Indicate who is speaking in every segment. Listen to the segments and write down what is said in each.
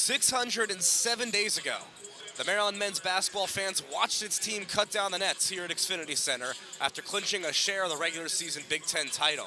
Speaker 1: 607 days ago, the Maryland men's basketball fans watched its team cut down the nets here at Xfinity Center after clinching a share of the regular season Big Ten title.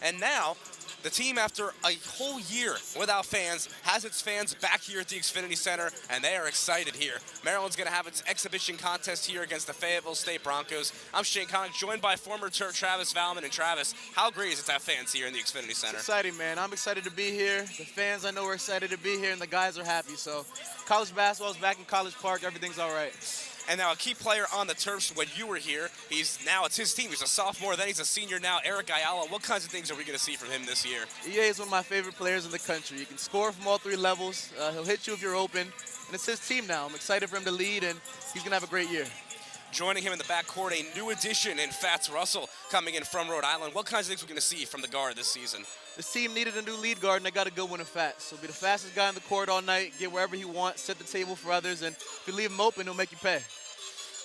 Speaker 1: And now, the team, after a whole year without fans, has its fans back here at the Xfinity Center, and they are excited here. Maryland's going to have its exhibition contest here against the Fayetteville State Broncos. I'm Shane Connick, joined by former Terp Travis Valmon. And Travis, how great is it to have fans here in the Xfinity Center?
Speaker 2: It's exciting, man. I'm excited to be here. The fans, I know, are excited to be here, and the guys are happy. So college basketball is back in College Park. Everything's all right.
Speaker 1: And now a key player on the Terps when you were here, it's his team. He's a sophomore, then he's a senior now, Eric Ayala. What kinds of things are we going to see from him this year?
Speaker 2: EA is one of my favorite players in the country. He can score from all three levels. He'll hit you if you're open. And it's his team now. I'm excited for him to lead, and he's going to have a great year.
Speaker 1: Joining him in the backcourt, a new addition in Fats Russell coming in from Rhode Island. What kinds of things are we going to see from the guard this season?
Speaker 2: This team needed a new lead guard, and they got a good one in Fats. So be the fastest guy on the court all night, get wherever he wants, set the table for others, and if you leave him open, he'll make you pay.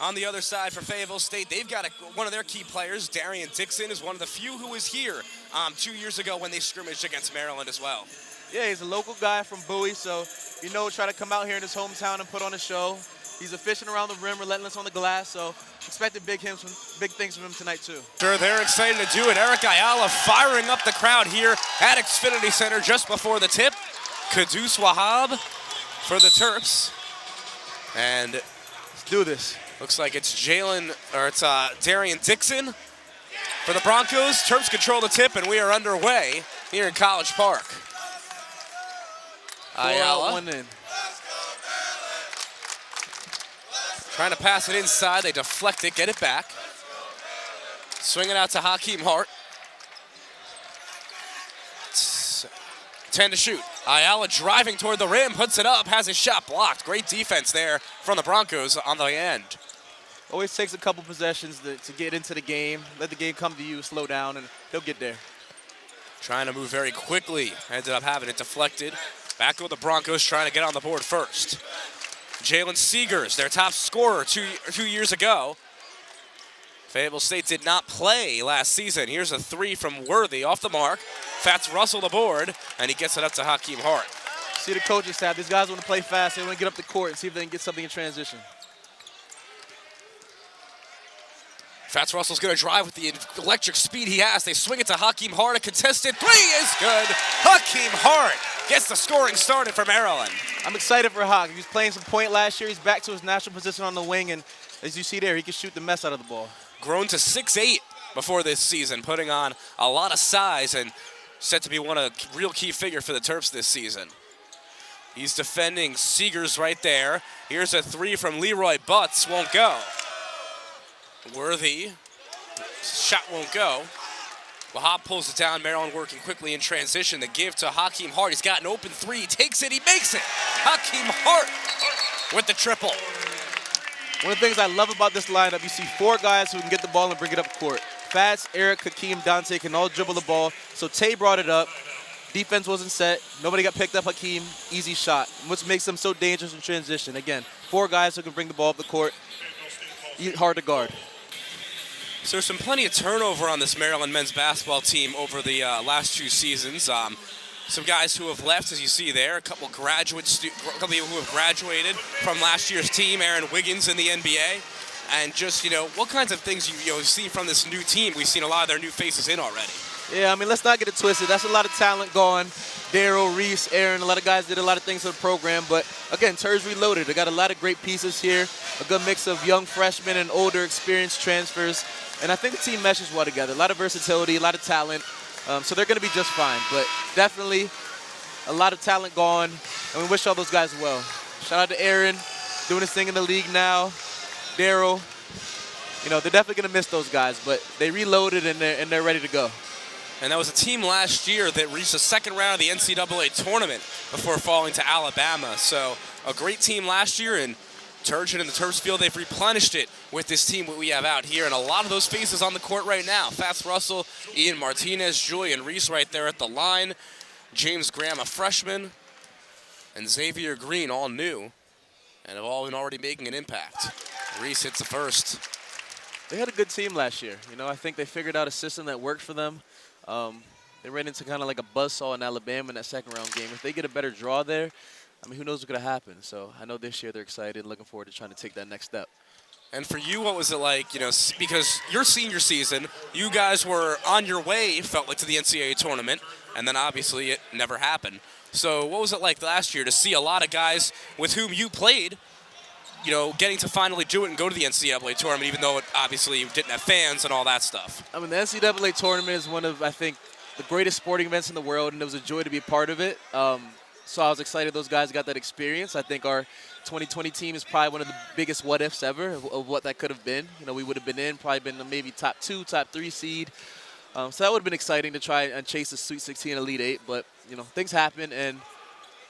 Speaker 1: On the other side for Fayetteville State, they've got one of their key players, Darian Dixon, is one of the few who was here 2 years ago when they scrimmaged against Maryland as well.
Speaker 2: Yeah, he's a local guy from Bowie, so try to come out here in his hometown and put on a show. He's efficient around the rim, relentless on the glass, so expected big things from him tonight too.
Speaker 1: Sure, they're excited to do it. Eric Ayala firing up the crowd here at Xfinity Center just before the tip. Kudus Wahab for the Terps. And
Speaker 2: let's do this.
Speaker 1: Looks like it's Darian Dixon for the Broncos. Terps control the tip, and we are underway here in College Park. Ayala.
Speaker 2: One in.
Speaker 1: Trying to pass it inside. They deflect it, get it back. Swing it out to Hakeem Hart. 10 to shoot. Ayala driving toward the rim, puts it up, has his shot blocked. Great defense there from the Broncos on the end.
Speaker 2: Always takes a couple possessions to get into the game, let the game come to you, slow down, and he'll get there.
Speaker 1: Trying to move very quickly. Ended up having it deflected. Back to the Broncos trying to get on the board first. Jalen Seegers, their top scorer two years ago. Fayetteville State did not play last season. Here's a three from Worthy off the mark. Fats Russell the board, and he gets it up to Hakeem Hart.
Speaker 2: See the coaching staff. These guys want to play fast. They want to get up the court and see if they can get something in transition.
Speaker 1: Fats Russell's going to drive with the electric speed he has. They swing it to Hakeem Hart. A contested three is good. Hakeem Hart gets the scoring started for Maryland.
Speaker 2: I'm excited for Hawk. He was playing some point last year. He's back to his natural position on the wing, and as you see there, he can shoot the mess out of the ball.
Speaker 1: Grown to 6'8" before this season, putting on a lot of size and set to be a real key figure for the Terps this season. He's defending Seegers right there. Here's a three from Leroy Butts. Won't go. Worthy. Shot won't go. Wahab pulls it down. Maryland working quickly in transition. The give to Hakeem Hart. He's got an open three. He takes it. He makes it. Hakeem Hart with the triple.
Speaker 2: One of the things I love about this lineup, you see four guys who can get the ball and bring it up court. Fats, Eric, Hakeem, Dante can all dribble the ball. So Tay brought it up. Defense wasn't set. Nobody got picked up. Hakeem, easy shot. Which makes them so dangerous in transition. Again, four guys who can bring the ball up the court. Hard to guard.
Speaker 1: So there's plenty of turnover on this Maryland men's basketball team over the last two seasons. Some guys who have left, as you see there, a couple people who have graduated from last year's team, Aaron Wiggins in the NBA. And just, what kinds of things you see from this new team? We've seen a lot of their new faces in already.
Speaker 2: Yeah, let's not get it twisted. That's a lot of talent gone. Daryl, Reese, Aaron, a lot of guys did a lot of things for the program. But, again, Terps reloaded. They got a lot of great pieces here, a good mix of young freshmen and older experienced transfers. And I think the team meshes well together. A lot of versatility, a lot of talent. So they're going to be just fine. But definitely a lot of talent gone, and we wish all those guys well. Shout out to Aaron, doing his thing in the league now. Daryl. They're definitely going to miss those guys, but they reloaded and they're ready to go.
Speaker 1: And that was a team last year that reached the second round of the NCAA tournament before falling to Alabama. So a great team last year, and Turgeon and the Terps feel they've replenished it with this team that we have out here. And a lot of those faces on the court right now. Fats Russell, Ian Martinez, Julian Reese right there at the line. James Graham, a freshman, and Xavier Green, all new, and have all been already making an impact. Reese hits the first.
Speaker 2: They had a good team last year. I think they figured out a system that worked for them. They ran into kind of like a buzzsaw in Alabama in that second round game. If they get a better draw there, I mean, who knows what could happen? So I know this year they're excited, looking forward to trying to take that next step.
Speaker 1: And for you, what was it like, because your senior season, you guys were on your way, it felt like, to the NCAA tournament, and then obviously it never happened. So what was it like last year to see a lot of guys with whom you played, getting to finally do it and go to the NCAA tournament, even though it obviously didn't have fans and all that stuff?
Speaker 2: I mean, the NCAA tournament is one of, I think, the greatest sporting events in the world, and it was a joy to be a part of it. So I was excited those guys got that experience. I think our 2020 team is probably one of the biggest what-ifs ever of what that could have been. We would have probably been maybe top 2, top 3 seed. So that would have been exciting to try and chase the Sweet 16 Elite 8. But, things happen, and,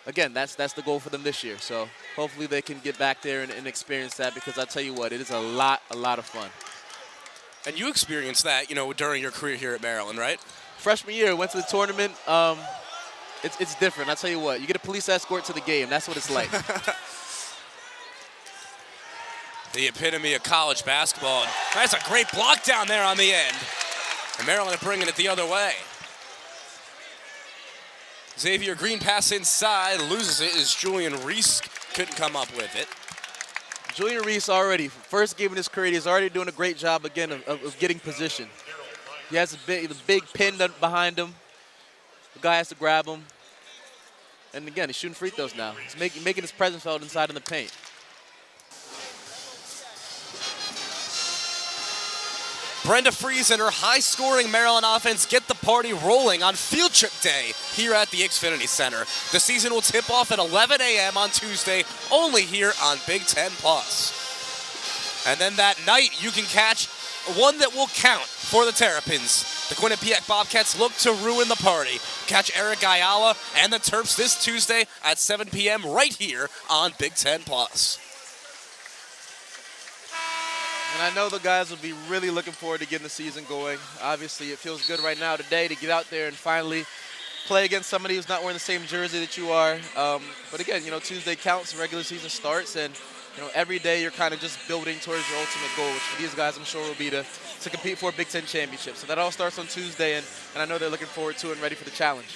Speaker 2: again, that's the goal for them this year. So hopefully they can get back there and experience that, because I tell you what, it is a lot of fun.
Speaker 1: And you experienced that, during your career here at Maryland, right?
Speaker 2: Freshman year, went to the tournament. It's different. I tell you what, you get a police escort to the game. That's what it's like.
Speaker 1: The epitome of college basketball. And that's a great block down there on the end. And Maryland are bringing it the other way. Xavier Green pass inside, loses it as Julian Reese couldn't come up with it.
Speaker 2: Julian Reese already, first game in his career, he's already doing a great job again of getting position. He has the big pin behind him. The guy has to grab him. And again, he's shooting free throws now. He's making his presence felt inside in the paint.
Speaker 1: Brenda Fries and her high-scoring Maryland offense get the party rolling on Field Trip Day here at the Xfinity Center. The season will tip off at 11 a.m. on Tuesday, only here on Big Ten Plus. And then that night, you can catch one that will count for the Terrapins. The Quinnipiac Bobcats look to ruin the party. Catch Eric Ayala and the Terps this Tuesday at 7 p.m. right here on Big Ten Plus.
Speaker 2: And I know the guys will be really looking forward to getting the season going. Obviously, it feels good right now today to get out there and finally play against somebody who's not wearing the same jersey that you are. But again, Tuesday counts, the regular season starts, and every day you're kind of just building towards your ultimate goal, which for these guys I'm sure will be to compete for a Big Ten championship. So that all starts on Tuesday, and I know they're looking forward to it and ready for the challenge.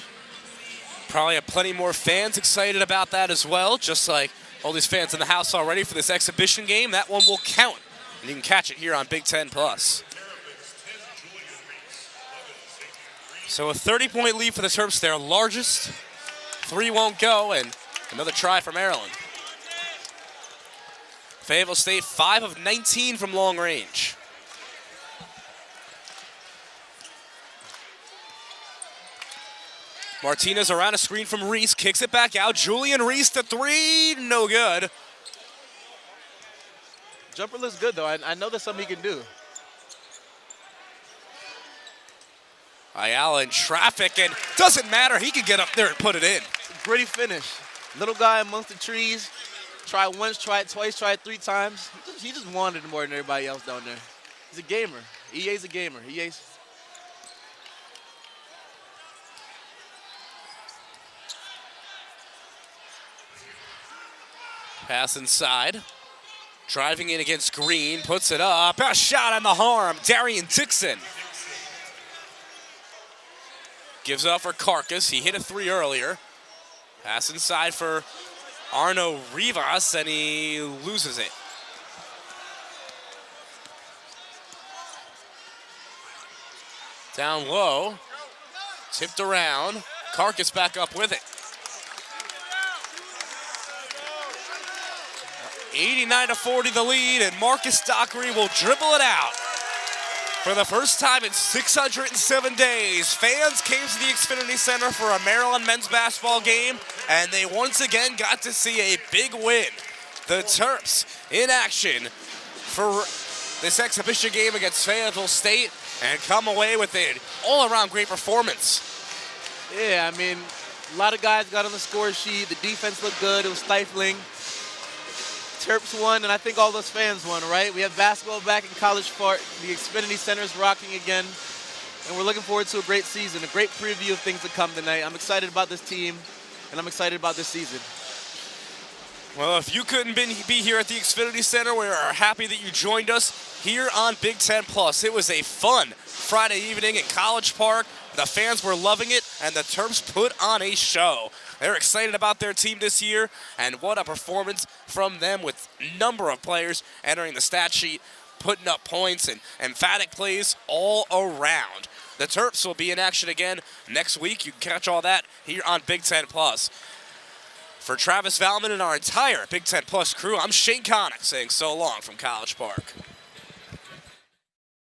Speaker 1: Probably have plenty more fans excited about that as well, just like all these fans in the house already for this exhibition game. That one will count, and you can catch it here on Big Ten Plus. So a 30-point lead for the Terps, their largest. 3 won't go, and another try for Maryland. Fayetteville State 5 of 19 from long range. Martinez around a screen from Reese, kicks it back out. Julian Reese to 3, no good.
Speaker 2: Jumper looks good, though. I know that's something he can do.
Speaker 1: Ayala in traffic, and doesn't matter. He can get up there and put it in.
Speaker 2: Gritty finish. Little guy amongst the trees. Try once, try it twice, try it 3 times. He just wanted it more than everybody else down there. He's a gamer. EA's a gamer. EA's.
Speaker 1: Pass inside. Driving in against Green, puts it up. A shot on the arm. Darian Dixon. Gives up for Carcass. He hit a 3 earlier. Pass inside for Arno Rivas, and he loses it. Down low. Tipped around. Carcass back up with it. 89-40 the lead, and Marcus Dockery will dribble it out. For the first time in 607 days, fans came to the Xfinity Center for a Maryland men's basketball game, and they once again got to see a big win. The Terps in action for this exhibition game against Fayetteville State and come away with an all-around great performance.
Speaker 2: Yeah, I mean, a lot of guys got on the score sheet. The defense looked good. It was stifling. Terps won, and I think all those fans won, right? We have basketball back in College Park. The Xfinity Center is rocking again, and we're looking forward to a great season, a great preview of things to come tonight. I'm excited about this team, and I'm excited about this season.
Speaker 1: Well, if you couldn't be here at the Xfinity Center, we are happy that you joined us here on Big Ten Plus. It was a fun Friday evening in College Park. The fans were loving it, and the Terps put on a show. they're excited about their team this year, and what a performance from them with a number of players entering the stat sheet, putting up points and emphatic plays all around. The Terps will be in action again next week. You can catch all that here on Big Ten Plus. For Travis Valmon and our entire Big Ten Plus crew, I'm Shane Connick saying so long from College Park.